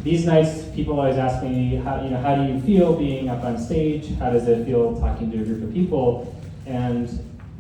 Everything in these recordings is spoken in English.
these nights, people always ask me, how do you feel being up on stage? How does it feel talking to a group of people? And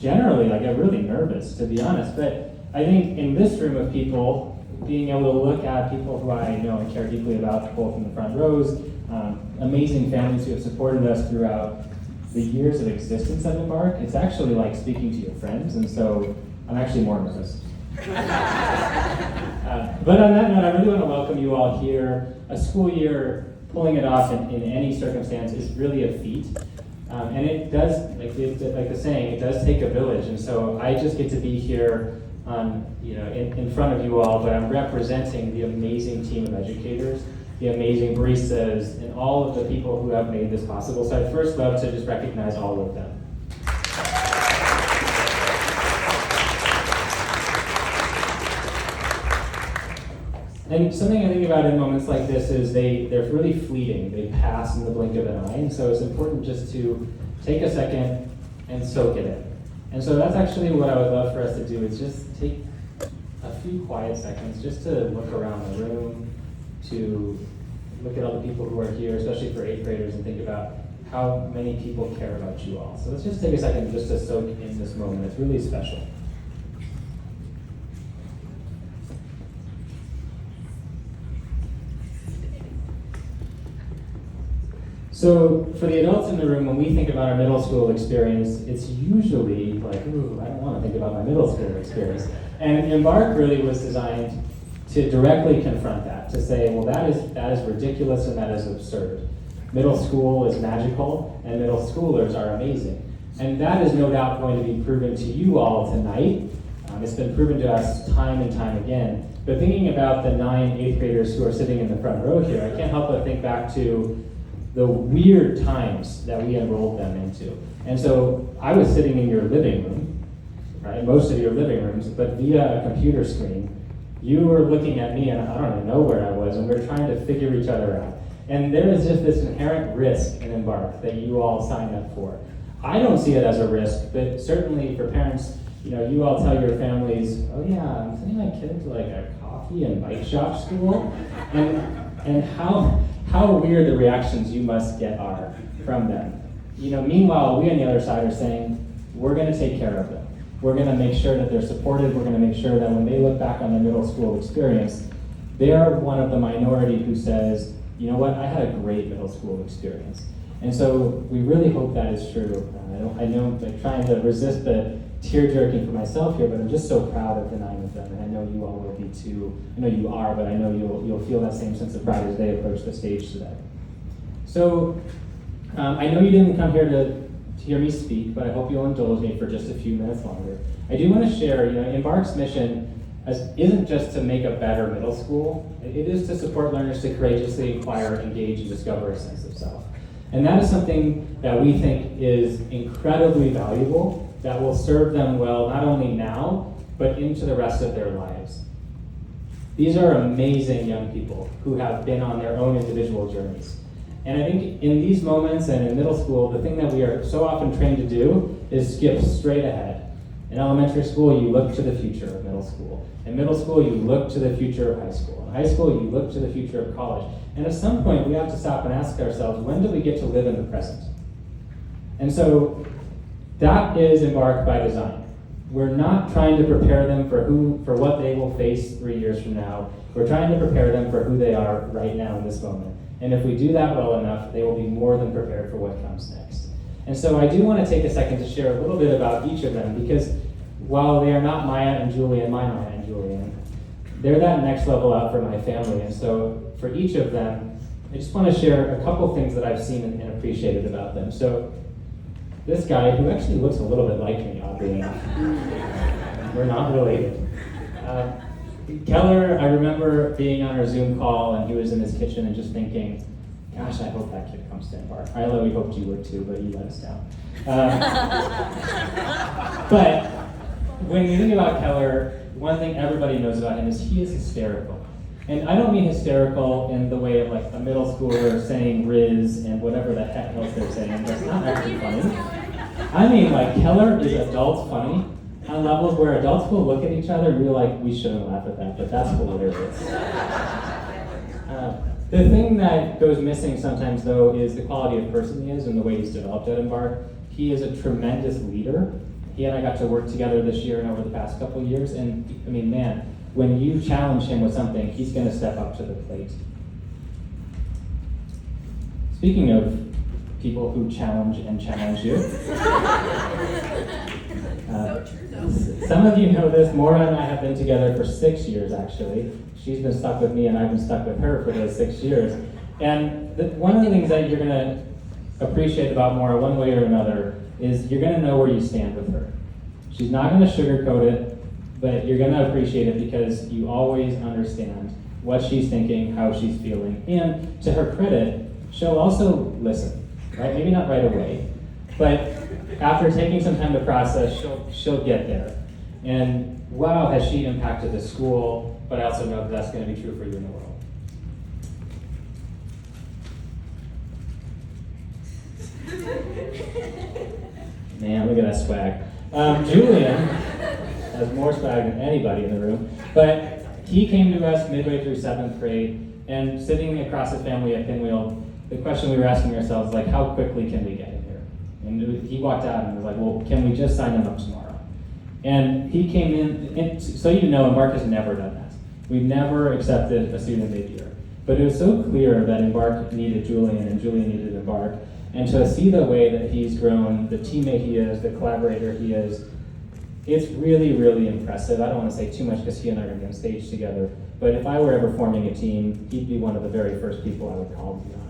generally, I get really nervous, to be honest. But I think in this room of people, being able to look at people who I know and care deeply about, both in the front rows, amazing families who have supported us throughout the years of existence at Embark, it's actually like speaking to your friends, and so I'm actually more nervous. But on that note, I really want to welcome you all here. A school year, pulling it off in any circumstance is really a feat. And it does, like the saying, it does take a village. And so I just get to be here in front of you all, but I'm representing the amazing team of educators, the amazing baristas, and all of the people who have made this possible. So I'd first love to just recognize all of them. And something I think about in moments like this is they're really fleeting. They pass in the blink of an eye. And so it's important just to take a second and soak it in. And so that's actually what I would love for us to do, is just take a few quiet seconds just to look around the room, to look at all the people who are here, especially for 8th graders, and think about how many people care about you all. So let's just take a second just to soak in this moment. It's really special. So for the adults in the room, when we think about our middle school experience, it's usually like, ooh, I don't want to think about my middle school experience. And Embark really was designed to directly confront that, to say, well, that is ridiculous and that is absurd. Middle school is magical and middle schoolers are amazing. And that is no doubt going to be proven to you all tonight. It's been proven to us time and time again. But thinking about the 9 8th graders who are sitting in the front row here, I can't help but think back to the weird times that we enrolled them into. And so I was sitting in your living room, right? Most of your living rooms, but via a computer screen, you were looking at me, and I don't even know where I was, and we were trying to figure each other out. And there is just this inherent risk in Embark that you all signed up for. I don't see it as a risk, but certainly for parents, you all tell your families, oh yeah, I'm sending my kid to like a coffee and bike shop school, and how weird the reactions you must get are from them. Meanwhile, we on the other side are saying, we're gonna take care of them. We're gonna make sure that they're supported. We're gonna make sure that when they look back on their middle school experience, they're one of the minority who says, you know what, I had a great middle school experience. And so we really hope that is true. I know I'm trying to resist the tear jerking for myself here, but I'm just so proud of the 9 of them, and I know you all will be too. I know you are, but I know you'll feel that same sense of pride as they approach the stage today. So I know you didn't come here to hear me speak, but I hope you'll indulge me for just a few minutes longer. I do want to share, Embark's mission isn't just to make a better middle school. It is to support learners to courageously inquire, engage, and discover a sense of self. And that is something that we think is incredibly valuable, that will serve them well, not only now, but into the rest of their lives. These are amazing young people who have been on their own individual journeys. And I think in these moments and in middle school, the thing that we are so often trained to do is skip straight ahead. In elementary school, you look to the future of middle school. In middle school, you look to the future of high school. In high school, you look to the future of college. And at some point, we have to stop and ask ourselves, when do we get to live in the present? And so that is Embark by design. We're not trying to prepare them for what they will face 3 years from now. We're trying to prepare them for who they are right now in this moment. And if we do that well enough, they will be more than prepared for what comes next. And so I do want to take a second to share a little bit about each of them, because while they are not Maya and Julian, my Maya and Julian, they're that next level out for my family. And so for each of them, I just want to share a couple things that I've seen and appreciated about them. So this guy, who actually looks a little bit like me, oddly enough, we're not related. Keller, I remember being on our Zoom call, and he was in his kitchen and just thinking, gosh, I hope that kid comes to Embark. Isla, we hoped you would too, but you let us down. But when you think about Keller, one thing everybody knows about him is he is hysterical. And I don't mean hysterical in the way of like a middle schooler saying Riz and whatever the heck else they're saying. That's not actually funny. I mean, like, Keller is adult funny on levels where adults will look at each other and be like, we shouldn't laugh at that, but that's hilarious. The thing that goes missing sometimes, though, is the quality of person he is and the way he's developed at Embark. He is a tremendous leader. He and I got to work together this year and over the past couple of years, and I mean, man, when you challenge him with something, he's going to step up to the plate. Speaking of people who challenge and challenge you, some of you know this. Maura and I have been together for 6 years, actually. She's been stuck with me, and I've been stuck with her for those 6 years. And one of the things that you're going to appreciate about Maura, one way or another, is you're going to know where you stand with her. She's not going to sugarcoat it, but you're going to appreciate it because you always understand what she's thinking, how she's feeling. And to her credit, she'll also listen, right? Maybe not right away, but after taking some time to process, she'll get there. And wow, has she impacted the school, but I also know that that's going to be true for you in the world. Man, look at that swag. Julian has more swag than anybody in the room, but he came to us midway through 7th grade, and sitting across his family at Pinwheel, the question we were asking ourselves is like, how quickly can we get him here? And he walked out and was like, well, can we just sign him up tomorrow? And he came in, and so you know, Embark has never done that. We've never accepted a student mid-year. But it was so clear that Embark needed Julian and Julian needed Embark. And to see the way that he's grown, the teammate he is, the collaborator he is, it's really, really impressive. I don't want to say too much because he and I are going to be on stage together, but if I were ever forming a team, he'd be one of the very first people I would call to be on it.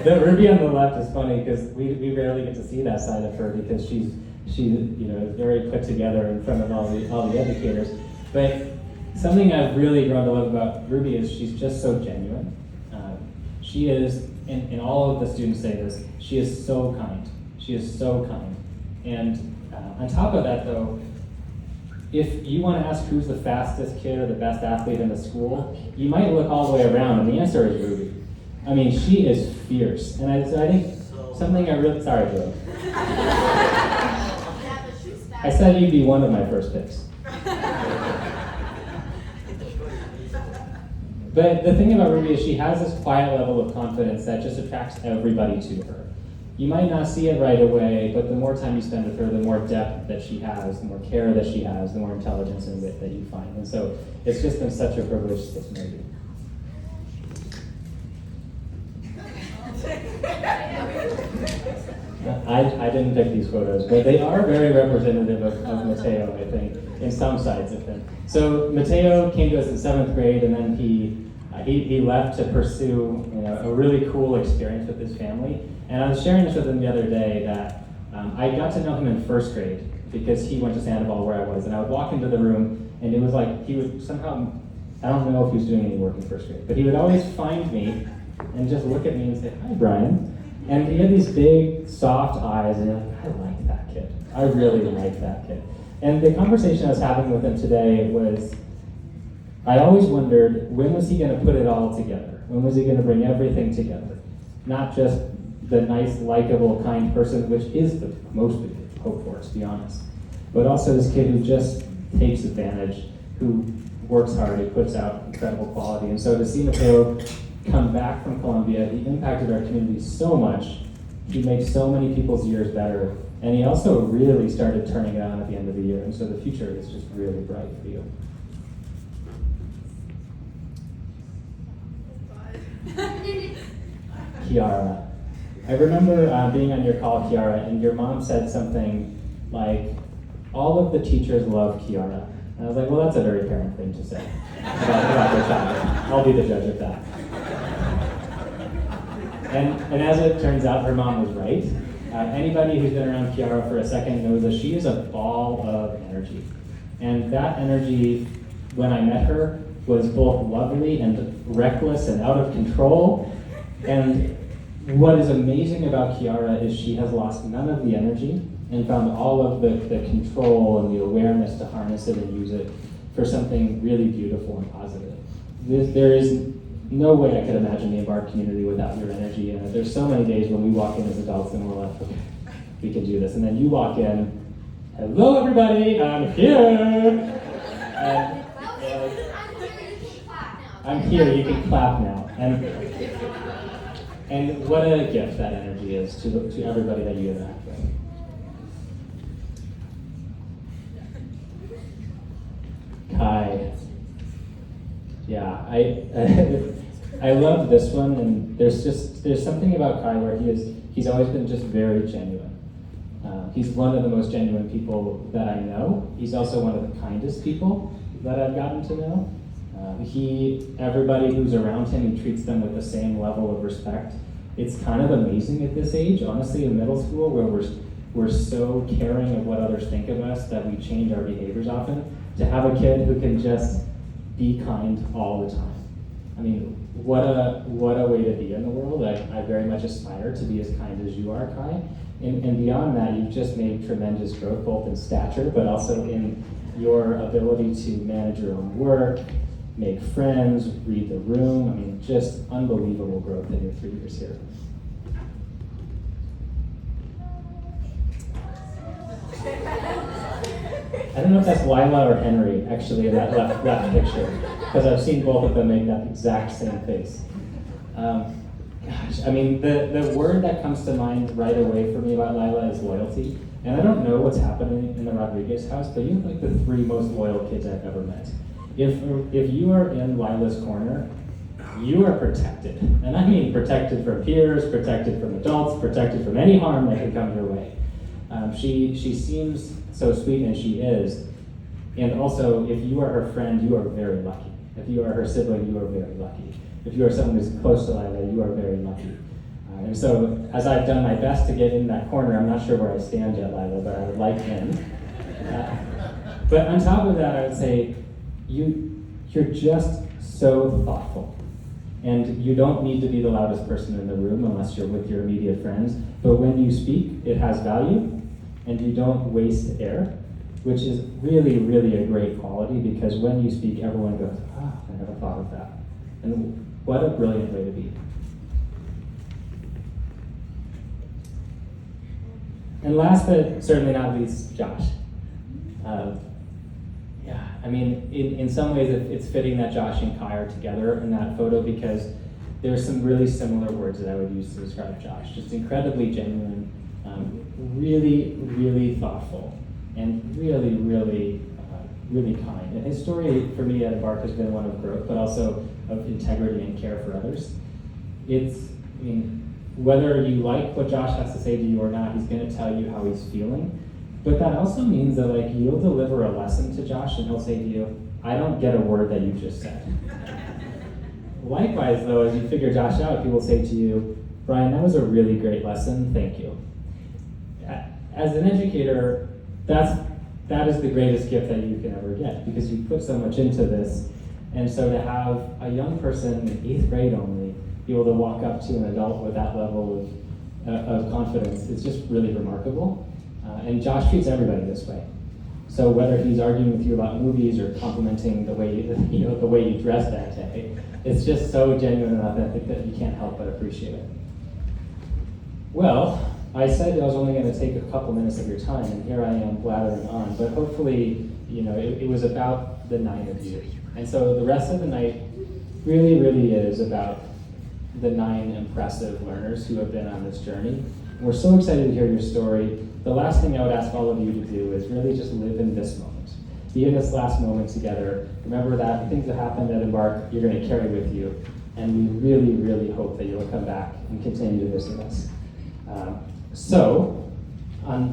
The Ruby on the left is funny because we rarely get to see that side of her because she is very put together in front of all the educators. But something I've really grown to love about Ruby is she's just so genuine. She is, and all of the students say this, she is so kind. She is so kind. And on top of that though, if you want to ask who's the fastest kid or the best athlete in the school, you might look all the way around and the answer is Ruby. I mean, she is fierce. And I think something I really, sorry Joe. I said you'd be one of my first picks. But the thing about Ruby is she has this quiet level of confidence that just attracts everybody to her. You might not see it right away, but the more time you spend with her, the more depth that she has, the more care that she has, the more intelligence and wit that you find. And so it's just been such a privilege to get to know you. I didn't pick these photos, but they are very representative of Mateo, I think, in some sides of him. So Mateo came to us in 7th grade, and then he left to pursue a really cool experience with his family. And I was sharing this with him the other day that I got to know him in 1st grade because he went to Sandoval where I was, and I would walk into the room, and it was like he would somehow, I don't know if he was doing any work in 1st grade, but he would always find me and just look at me and say, "Hi, Brian." And he had these big, soft eyes, and I like that kid. I really like that kid. And the conversation I was having with him today was, I always wondered, when was he going to put it all together? When was he going to bring everything together? Not just the nice, likable, kind person, which is the most we could hope for, to be honest, but also this kid who just takes advantage, who works hard, he puts out incredible quality. And so to see Mateo come back from Columbia, he impacted our community so much. He makes so many people's years better. And he also really started turning it on at the end of the year. And so the future is just really bright for you. Kiara. I remember being on your call, Kiara, and your mom said something like, all of the teachers love Kiara. And I was like, well, that's a very parent thing to say about their child. I'll be the judge of that. And as it turns out, her mom was right. Anybody who's been around Kiara for a second knows that she is a ball of energy. And that energy, when I met her, was both lovely and reckless and out of control. And what is amazing about Kiara is she has lost none of the energy and found all of the control and the awareness to harness it and use it for something really beautiful and positive. There is no way I could imagine the Embark community without your energy. And there's so many days when we walk in as adults and we're like, okay, we can do this. And then you walk in hello everybody, I'm here. And, I'm here, you can clap now. And what a gift that energy is to everybody that you interact with. Kai. Yeah, I love this one, and there's something about Kai where he's always been just very genuine. He's one of the most genuine people that I know. He's also one of the kindest people that I've gotten to know. Everybody who's around him, he treats them with the same level of respect. It's kind of amazing at this age, honestly, in middle school, where we're so caring of what others think of us that we change our behaviors often. To have a kid who can just be kind all the time. I mean, what a way to be in the world. I very much aspire to be as kind as you are, Kai. And beyond that, you've just made tremendous growth, both in stature, but also in your ability to manage your own work, make friends, read the room. I mean, just unbelievable growth in your 3 years here. I don't know if that's Lila or Henry, actually, in that left picture, because I've seen both of them make that exact same face. Gosh, I mean, the word that comes to mind right away for me about Lila is loyalty. And I don't know what's happening in the Rodriguez house, but you have like the 3 most loyal kids I've ever met. If you are in Lila's corner, you are protected. And I mean protected from peers, protected from adults, protected from any harm that could come your way. She seems so sweet, and she is. And also, if you are her friend, you are very lucky. If you are her sibling, you are very lucky. If you are someone who's close to Lila, you are very lucky. And so, as I've done my best to get in that corner, I'm not sure where I stand yet, Lila, but I would like in. But on top of that, I would say, you're just so thoughtful. And you don't need to be the loudest person in the room unless you're with your immediate friends. But when you speak, it has value, and you don't waste air, which is really, really a great quality, because when you speak, everyone goes, I never thought of that. And what a brilliant way to be. And last but certainly not least, Josh. I mean, in some ways it's fitting that Josh and Kai are together in that photo, because there's some really similar words that I would use to describe Josh. Just incredibly genuine, really, really thoughtful, and really, really, really kind. And his story for me at Embark has been one of growth, but also of integrity and care for others. Whether you like what Josh has to say to you or not, he's going to tell you how he's feeling. But that also means that you'll deliver a lesson to Josh, and he'll say to you, I don't get a word that you just said. Likewise, though, as you figure Josh out, he will say to you, Brian, that was a really great lesson, thank you. As an educator, that is the greatest gift that you can ever get, because you put so much into this. And so to have a young person in 8th grade only be able to walk up to an adult with that level of confidence is just really remarkable. And Josh treats everybody this way. So whether he's arguing with you about movies or complimenting the way you dress that day, it's just so genuine and authentic that you can't help but appreciate it. Well, I said I was only going to take a couple minutes of your time, and here I am blathering on. But hopefully, it was about the 9 of you. And so the rest of the night really, really is about the 9 impressive learners who have been on this journey. And we're so excited to hear your story. The last thing I would ask all of you to do is really just live in this moment. Be in this last moment together. Remember that the things that happened at Embark, you're going to carry with you. And we really, really hope that you'll come back and continue to visit us. On